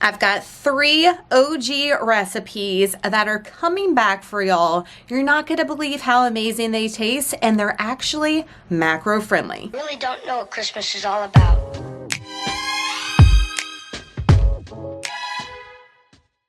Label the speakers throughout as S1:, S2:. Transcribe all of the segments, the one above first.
S1: I've got 3 OG recipes that are coming back for y'all. You're not gonna believe how amazing they taste, and they're actually macro friendly.
S2: I really don't know what Christmas is all about.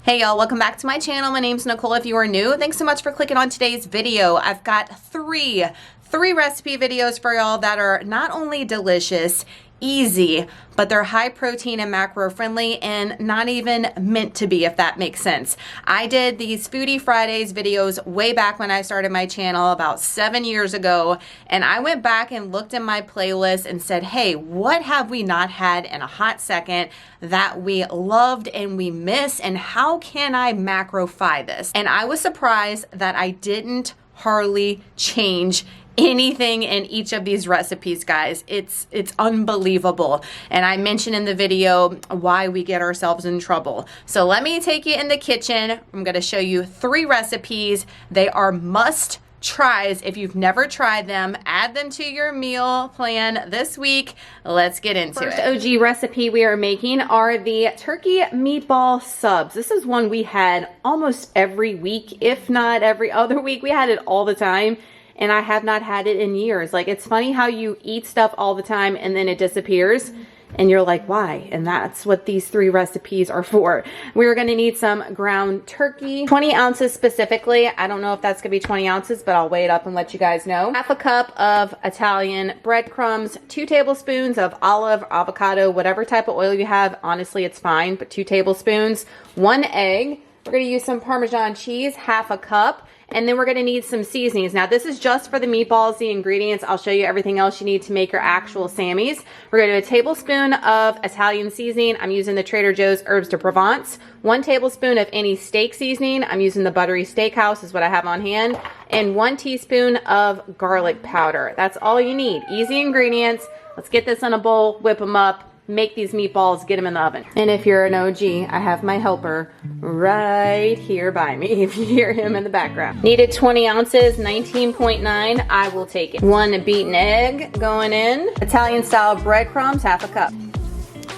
S1: Hey y'all, welcome back to my channel. My name's Nicole. If you are new, thanks so much for clicking on today's video. I've got three recipe videos for y'all that are not only delicious, easy, but they're high protein and macro friendly and not even meant to be, if that makes sense. I did these Foodie Fridays videos way back when I started my channel about 7 years ago, and I went back and looked in my playlist and said, hey, what have we not had in a hot second that we loved and we miss, and how can I macrofy this? And I was surprised that I didn't hardly change anything in each of these recipes, guys. It's unbelievable. And I mentioned in the video why we get ourselves in trouble. So let me take you in the kitchen. I'm going to show you 3 recipes. They are must tries. If you've never tried them, add them to your meal plan this week. Let's get into it. First OG recipe we are making are the turkey meatball subs. This is one we had almost every week, if not every other week. We had it all the time, and I have not had it in years. Like, it's funny how you eat stuff all the time and then it disappears. And you're like, why? And that's what these 3 recipes are for. We're gonna need some ground turkey, 20 ounces specifically. I don't know if that's gonna be 20 ounces, but I'll weigh it up and let you guys know. Half a cup of Italian breadcrumbs, 2 tablespoons of olive, avocado, whatever type of oil you have. Honestly, it's fine, but 2 tablespoons, 1 egg. We're gonna use some Parmesan cheese, half a cup. And then we're gonna need some seasonings. Now this is just for the meatballs, the ingredients. I'll show you everything else you need to make your actual Sammys. We're gonna do a tablespoon of Italian seasoning. I'm using the Trader Joe's Herbs de Provence. 1 tablespoon of any steak seasoning. I'm using the Buttery Steakhouse is what I have on hand. And 1 teaspoon of garlic powder. That's all you need. Easy ingredients. Let's get this in a bowl, whip them up, make these meatballs, get them in the oven. And if you're an OG, I have my helper right here by me, if you hear him in the background. Needed 20 ounces, 19.9, I will take it. 1 beaten egg going in. Italian style breadcrumbs, half a cup.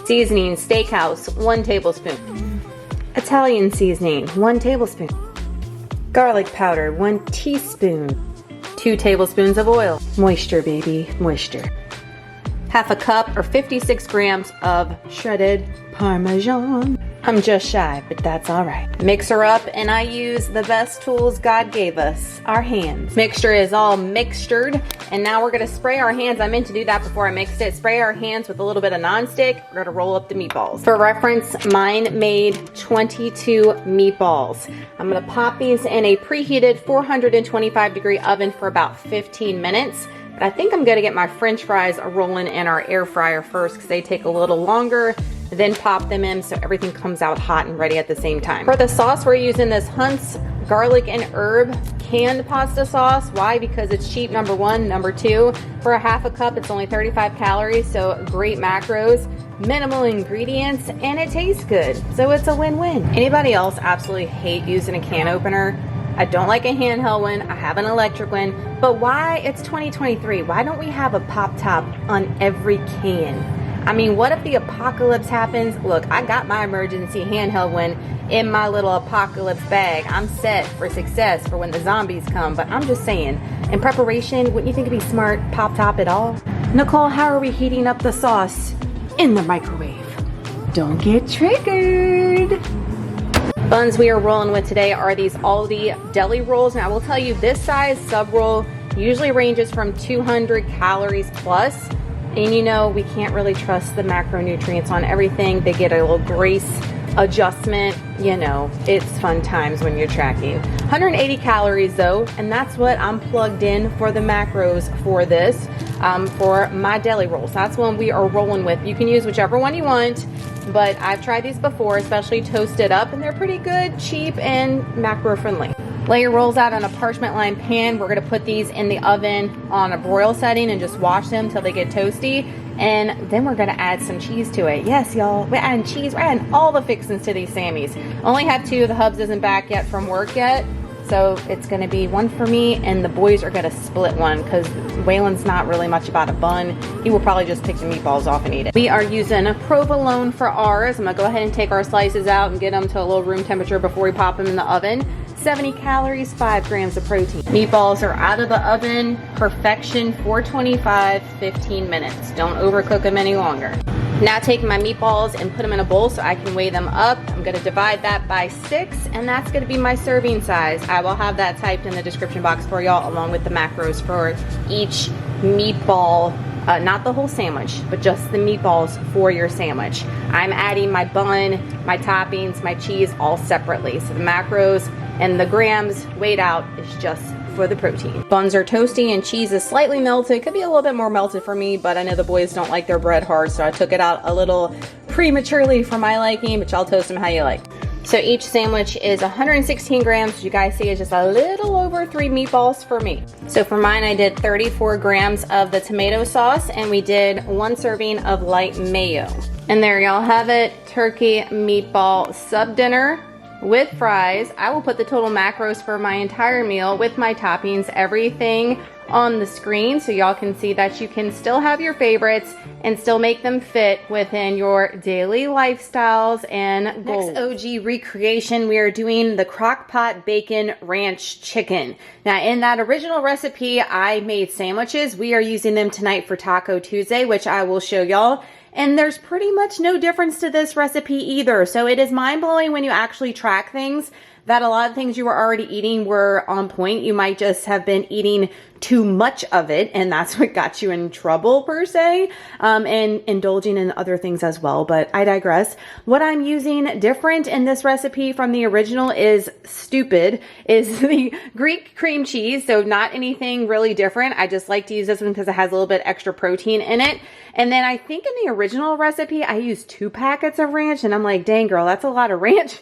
S1: Seasoning, Steakhouse, 1 tablespoon. Italian seasoning, 1 tablespoon. Garlic powder, 1 teaspoon. 2 tablespoons of oil. Moisture, baby, moisture. Half a cup or 56 grams of shredded Parmesan. I'm just shy, but that's all right. Mix her up, and I use the best tools God gave us, our hands. Mixture is all mixtured, and now we're gonna spray our hands. I meant to do that before I mixed it. Spray our hands with a little bit of nonstick. We're gonna roll up the meatballs. For reference, mine made 22 meatballs. I'm gonna pop these in a preheated 425-degree oven for about 15 minutes. But I think I'm gonna get my French fries rolling in our air fryer first because they take a little longer, then pop them in so everything comes out hot and ready at the same time. For the sauce, we're using this Hunt's garlic and herb canned pasta sauce. Why? Because it's cheap, number 1. Number 2, for a half a cup, it's only 35 calories, so great macros, minimal ingredients, and it tastes good. So it's a win-win. Anybody else absolutely hate using a can opener? I don't like a handheld one. I have an electric one. But why? It's 2023. Why don't we have a pop top on every can? I mean, what if the apocalypse happens? Look, I got my emergency handheld one in my little apocalypse bag. I'm set for success for when the zombies come. But I'm just saying, in preparation, wouldn't you think it'd be smart pop top it all? Nicole, how are we heating up the sauce? In the microwave. Don't get triggered. Buns we are rolling with today are these Aldi deli rolls. Now I will tell you, this size sub roll usually ranges from 200 calories plus. And you know, we can't really trust the macronutrients on everything. They get a little grace adjustment. You know, it's fun times when you're tracking. 180 calories though, and that's what I'm plugged in for the macros for this, for my deli rolls. That's one we are rolling with. You can use whichever one you want, but I've tried these before, especially toasted up, and they're pretty good, cheap, and macro friendly. Lay your rolls out on a parchment lined pan. We're gonna put these in the oven on a broil setting and just wash them till they get toasty. And then we're gonna add some cheese to it. Yes, y'all, we're adding cheese. We're adding all the fixings to these Sammys. Only have 2. The hubs isn't back yet from work yet. So it's gonna be one for me, and the boys are gonna split one because Waylon's not really much about a bun. He will probably just pick the meatballs off and eat it. We are using a provolone for ours. I'm gonna go ahead and take our slices out and get them to a little room temperature before we pop them in the oven. 70 calories, 5 grams of protein. Meatballs are out of the oven, perfection, 425, 15 minutes. Don't overcook them any longer. Now taking my meatballs and put them in a bowl so I can weigh them up. I'm gonna divide that by 6, and that's gonna be my serving size. I will have that typed in the description box for y'all, along with the macros for each meatball, not the whole sandwich, but just the meatballs for your sandwich. I'm adding my bun, my toppings, my cheese all separately. So the macros and the grams weighed out is just for the protein. Buns are toasty and cheese is slightly melted. Could be a little bit more melted for me, but I know the boys don't like their bread hard, so I took it out a little prematurely for my liking, but y'all toast them how you like. So each sandwich is 116 grams. You guys see it's just a little over 3 meatballs for me. So for mine, I did 34 grams of the tomato sauce, and we did 1 serving of light mayo. And there y'all have it, turkey meatball sub dinner with fries. I will put the total macros for my entire meal with my toppings, everything on the screen, so y'all can see that you can still have your favorites and still make them fit within your daily lifestyles and goals. Next OG recreation, we are doing the Crockpot Bacon Ranch Chicken. Now in that original recipe, I made sandwiches. We are using them tonight for Taco Tuesday, which I will show y'all. And there's pretty much no difference to this recipe either. So it is mind-blowing when you actually track things that a lot of things you were already eating were on point. You might just have been eating too much of it, and that's what got you in trouble per se, and indulging in other things as well, but I digress. What I'm using different in this recipe from the original is the Greek cream cheese, so not anything really different. I just like to use this one because it has a little bit extra protein in it. And then I think in the original recipe, I used 2 packets of ranch, and I'm like, dang girl, that's a lot of ranch.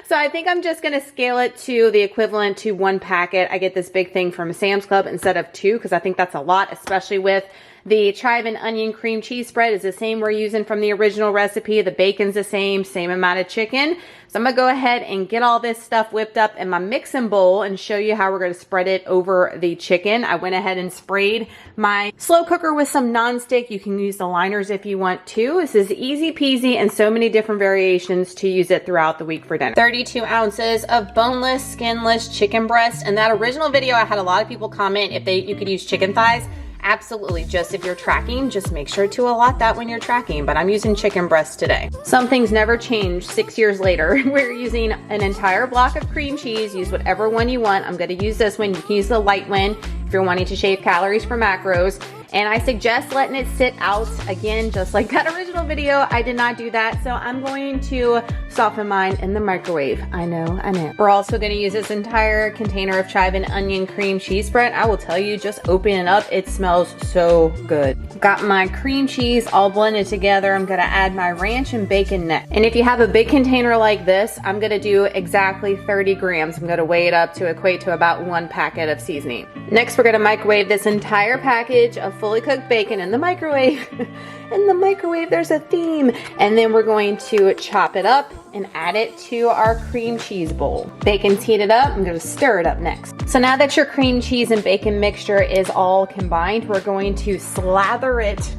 S1: So I think I'm just gonna scale it to the equivalent to 1 packet. I get this big thing from Sam's Club instead of 2, because I think that's a lot, especially with the chive and onion cream cheese spread is the same we're using from the original recipe. The bacon's the same amount of chicken. So I'm gonna go ahead and get all this stuff whipped up in my mixing bowl and show you how we're gonna spread it over the chicken. I went ahead and sprayed my slow cooker with some nonstick. You can use the liners if you want to. This is easy peasy and so many different variations to use it throughout the week for dinner. 32 ounces of boneless, skinless chicken breast. In that original video, I had a lot of people comment if you could use chicken thighs. Absolutely, just if you're tracking, just make sure to allot that when you're tracking, but I'm using chicken breast today. Some things never change 6 years later. We're using an entire block of cream cheese. Use whatever one you want. I'm gonna use this one. You can use the light one if you're wanting to shave calories for macros. And I suggest letting it sit out again, just like that original video. I did not do that, so I'm going to soften mine in the microwave. I know. We're also gonna use this entire container of chive and onion cream cheese spread. I will tell you, just open it up, it smells so good. Got my cream cheese all blended together. I'm gonna add my ranch and bacon next. And if you have a big container like this, I'm gonna do exactly 30 grams. I'm gonna weigh it up to equate to about 1 packet of seasoning. Next, we're gonna microwave this entire package of fully cooked bacon in the microwave. In the microwave, there's a theme. And then we're going to chop it up and add it to our cream cheese bowl. Bacon's heated up. I'm gonna stir it up next. So now that your cream cheese and bacon mixture is all combined, we're going to slather it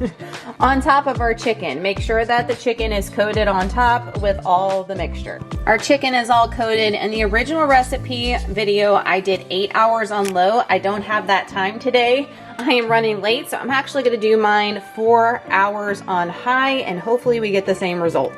S1: on top of our chicken. Make sure that the chicken is coated on top with all the mixture. Our chicken is all coated. In the original recipe video, I did 8 hours on low. I don't have that time today. I am running late, so I'm actually gonna do mine 4 hours on high, and hopefully we get the same result.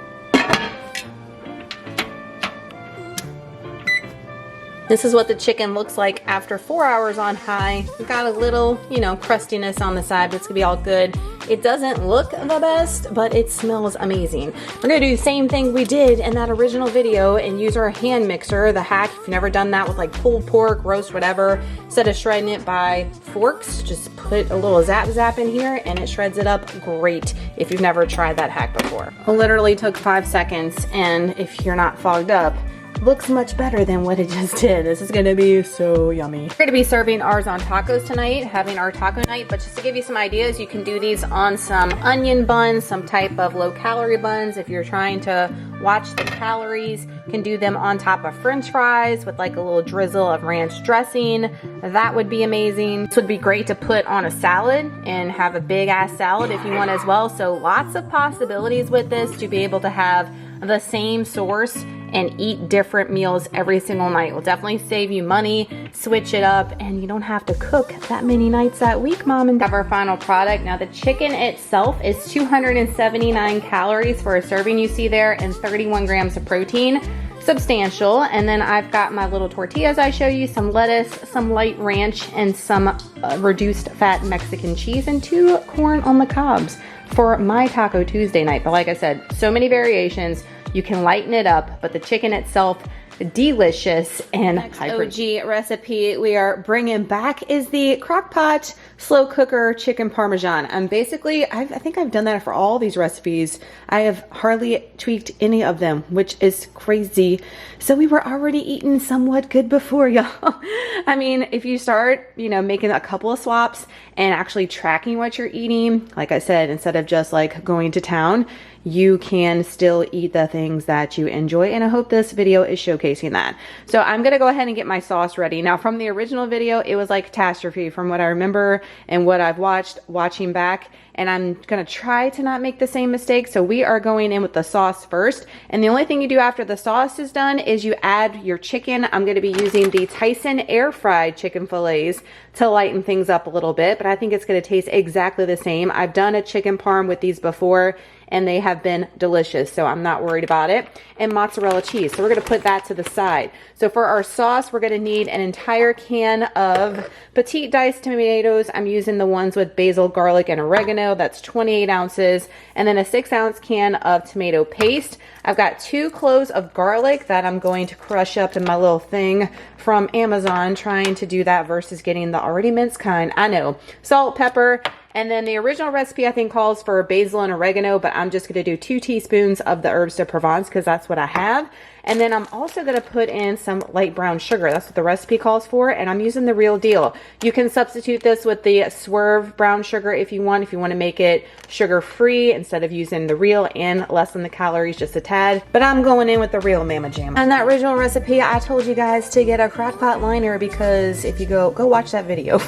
S1: This is what the chicken looks like after 4 hours on high. We've got a little, crustiness on the side, but it's gonna be all good. It doesn't look the best, but it smells amazing. We're gonna do the same thing we did in that original video and use our hand mixer, the hack. If you've never done that with like pulled pork, roast, whatever, instead of shredding it by forks, just put a little zap in here and it shreds it up great if you've never tried that hack before. It literally took 5 seconds, and if you're not fogged up, looks much better than what it just did. This is gonna be so yummy. We're gonna be serving ours on tacos tonight, having our taco night, but just to give you some ideas, you can do these on some onion buns, some type of low calorie buns. If you're trying to watch the calories, you can do them on top of French fries with like a little drizzle of ranch dressing. That would be amazing. This would be great to put on a salad and have a big ass salad if you want as well. So lots of possibilities with this to be able to have the same source and eat different meals every single night. Will definitely save you money, switch it up, and you don't have to cook that many nights that week, mom and dad. Have our final product. Now the chicken itself is 279 calories for a serving you see there and 31 grams of protein. Substantial. And then I've got my little tortillas I show you, some lettuce, some light ranch, and some reduced fat Mexican cheese, and 2 corn on the cobs for my Taco Tuesday night. But like I said, so many variations. You can lighten it up, but the chicken itself, delicious. And next OG recipe we are bringing back is the Crockpot slow cooker chicken Parmesan. And basically, I think I've done that for all these recipes. I have hardly tweaked any of them, which is crazy. So we were already eating somewhat good before, y'all. I mean, if you start, you know, making a couple of swaps and actually tracking what you're eating, like I said, instead of just like going to town, you can still eat the things that you enjoy, and I hope this video is showcasing that. So I'm gonna go ahead and get my sauce ready. Now from the original video, it was like catastrophe from what I remember and what I've watching back, and I'm gonna try to not make the same mistake. So we are going in with the sauce first, and the only thing you do after the sauce is done is you add your chicken. I'm gonna be using the Tyson air fried chicken fillets to lighten things up a little bit, but I think it's gonna taste exactly the same. I've done a chicken parm with these before, and they have been delicious, so I'm not worried about it. And mozzarella cheese, so we're gonna put that to the side. So for our sauce, we're gonna need an entire can of petite diced tomatoes. I'm using the ones with basil, garlic, and oregano. That's 28 ounces. And then a 6-ounce can of tomato paste. I've got 2 cloves of garlic that I'm going to crush up in my little thing from Amazon, trying to do that versus getting the already minced kind. I know. Salt, pepper. And then the original recipe I think calls for basil and oregano, but I'm just gonna do 2 teaspoons of the herbs de Provence because that's what I have. And then I'm also gonna put in some light brown sugar. That's what the recipe calls for, and I'm using the real deal. You can substitute this with the Swerve brown sugar if you want to make it sugar-free instead of using the real and lessen the calories just a tad. But I'm going in with the real Mama Jam. And that original recipe, I told you guys to get a crockpot liner because if you go watch that video,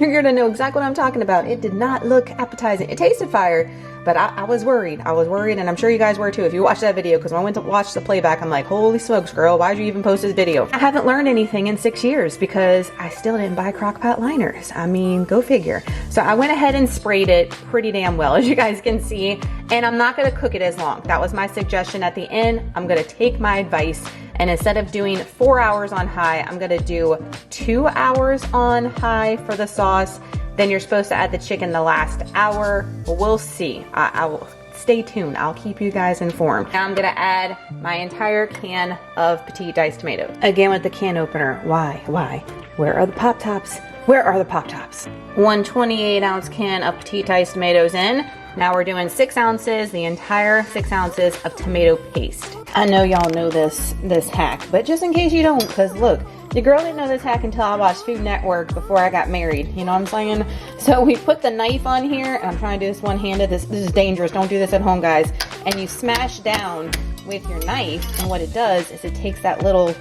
S1: you're gonna know exactly what I'm talking about. It did not look appetizing. It tasted fire, but I was worried. I was worried, and I'm sure you guys were too if you watched that video, because when I went to watch the playback, I'm like, holy smokes, girl, why'd you even post this video? I haven't learned anything in 6 years because I still didn't buy crockpot liners. I mean, go figure. So I went ahead and sprayed it pretty damn well, as you guys can see, and I'm not gonna cook it as long. That was my suggestion at the end. I'm gonna take my advice, and instead of doing 4 hours on high, I'm gonna do 2 hours on high for the sauce. Then you're supposed to add the chicken the last hour. We'll see. I will stay tuned. I'll keep you guys informed. Now I'm gonna add my entire can of petite diced tomatoes. Again with the can opener. Why? Where are the Pop Tops? Where are the Pop Tops? 1 28-ounce can of petite diced tomatoes in. Now we're doing 6 ounces, the entire 6 ounces of tomato paste. I know y'all know this hack, but just in case you don't, because look, the girl didn't know this hack until I watched Food Network before I got married. You know what I'm saying? So we put the knife on here, and I'm trying to do this one-handed. This is dangerous. Don't do this at home, guys. And you smash down with your knife, and what it does is it takes that little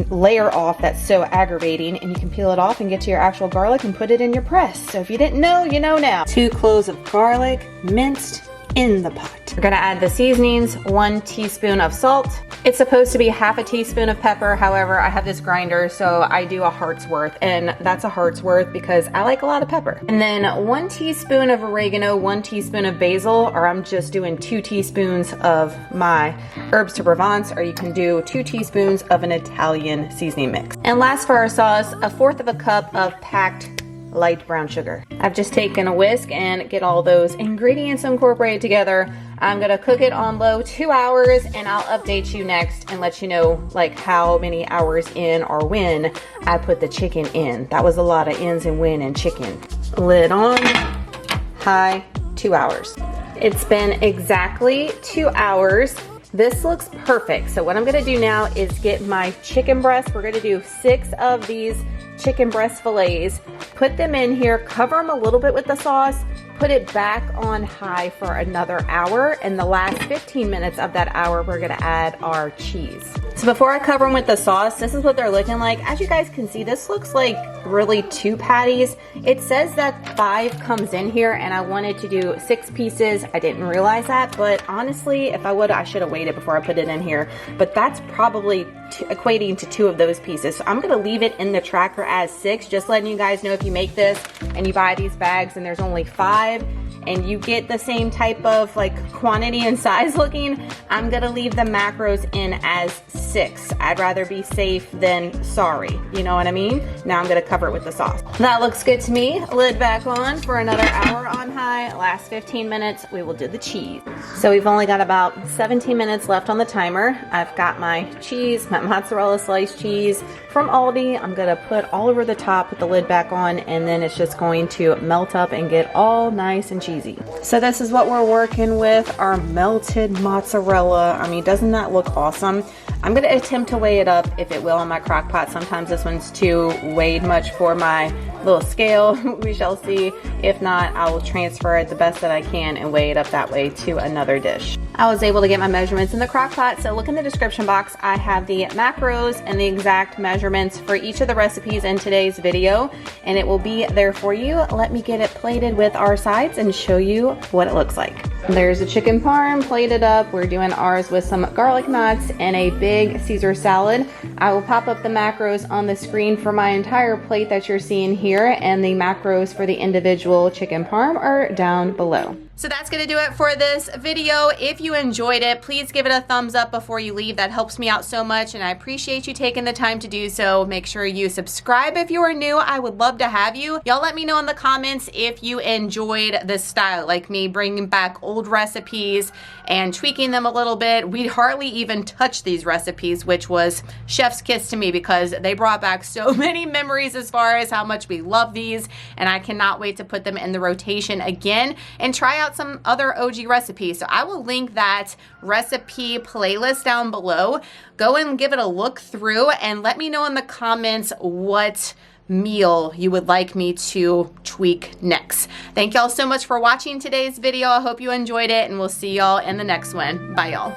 S1: layer off that's so aggravating, and you can peel it off and get to your actual garlic and put it in your press. So if you didn't know, you know now. 2 cloves of garlic minced in the pot. We're gonna add the seasonings, 1 teaspoon of salt. It's supposed to be half a teaspoon of pepper. However, I have this grinder, so I do a heart's worth, and that's a heart's worth because I like a lot of pepper. And then 1 teaspoon of oregano, 1 teaspoon of basil, or I'm just doing 2 teaspoons of my herbs de Provence, or you can do 2 teaspoons of an Italian seasoning mix. And last for our sauce, 1/4 cup of packed light brown sugar. I've just taken a whisk and get all those ingredients incorporated together. I'm gonna cook it on low 2 hours, and I'll update you next and let you know like how many hours in or when I put the chicken in. That was a lot of ins and when in chicken. Lid on, high, 2 hours. It's been exactly 2 hours, This looks perfect. So what I'm gonna do now is get my chicken breast. We're gonna do 6 of these chicken breast fillets, put them in here, cover them a little bit with the sauce, put it back on high for another hour, and the last 15 minutes of that hour, we're gonna add our cheese. So before I cover them with the sauce, this is what they're looking like. As you guys can see, this looks like really 2 patties. It says that 5 comes in here, and I wanted to do 6 pieces. I didn't realize that, but honestly, if I would, I should have waited before I put it in here. But that's probably equating to 2 of those pieces. So I'm gonna leave it in the tracker as 6, just letting you guys know if you make this and you buy these bags and there's only 5, and you get the same type of like quantity and size looking, I'm gonna leave the macros in as 6. I'd rather be safe than sorry, you know what I mean? Now I'm gonna cover it with the sauce. That looks good to me. Lid back on for another hour on high. Last 15 minutes, we will do the cheese. So we've only got about 17 minutes left on the timer. I've got my cheese, my mozzarella sliced cheese from Aldi. I'm gonna put all over the top with the lid back on, and then it's just going to melt up and get all nice and cheesy. So this is what we're working with, our melted mozzarella. I mean, doesn't that look awesome? I'm gonna attempt to weigh it up if it will on my crock pot. Sometimes this one's too weighed much for my little scale. We shall see. If not, I will transfer it the best that I can and weigh it up that way to another dish. I was able to get my measurements in the crock pot, so look in the description box. I have the macros and the exact measurements for each of the recipes in today's video, and it will be there for you. Let me get it plated with our sides and show you what it looks like. There's a chicken parm plated up. We're doing ours with some garlic knots and a big Caesar salad. I will pop up the macros on the screen for my entire plate that you're seeing here, and the macros for the individual chicken parm are down below. So that's gonna do it for this video. If you enjoyed it, please give it a thumbs up before you leave. That helps me out so much, and I appreciate you taking the time to do so. Make sure you subscribe if you are new. I would love to have you. Y'all let me know in the comments if you enjoyed this style, like me bringing back old recipes and tweaking them a little bit. We hardly even touched these recipes, which was chef's kiss to me because they brought back so many memories as far as how much we love these, and I cannot wait to put them in the rotation again and try out some other OG recipes. So I will link that recipe playlist down below. Go and give it a look through and let me know in the comments what meal you would like me to tweak next. Thank y'all so much for watching today's video. I hope you enjoyed it, and we'll see y'all in the next one. Bye y'all.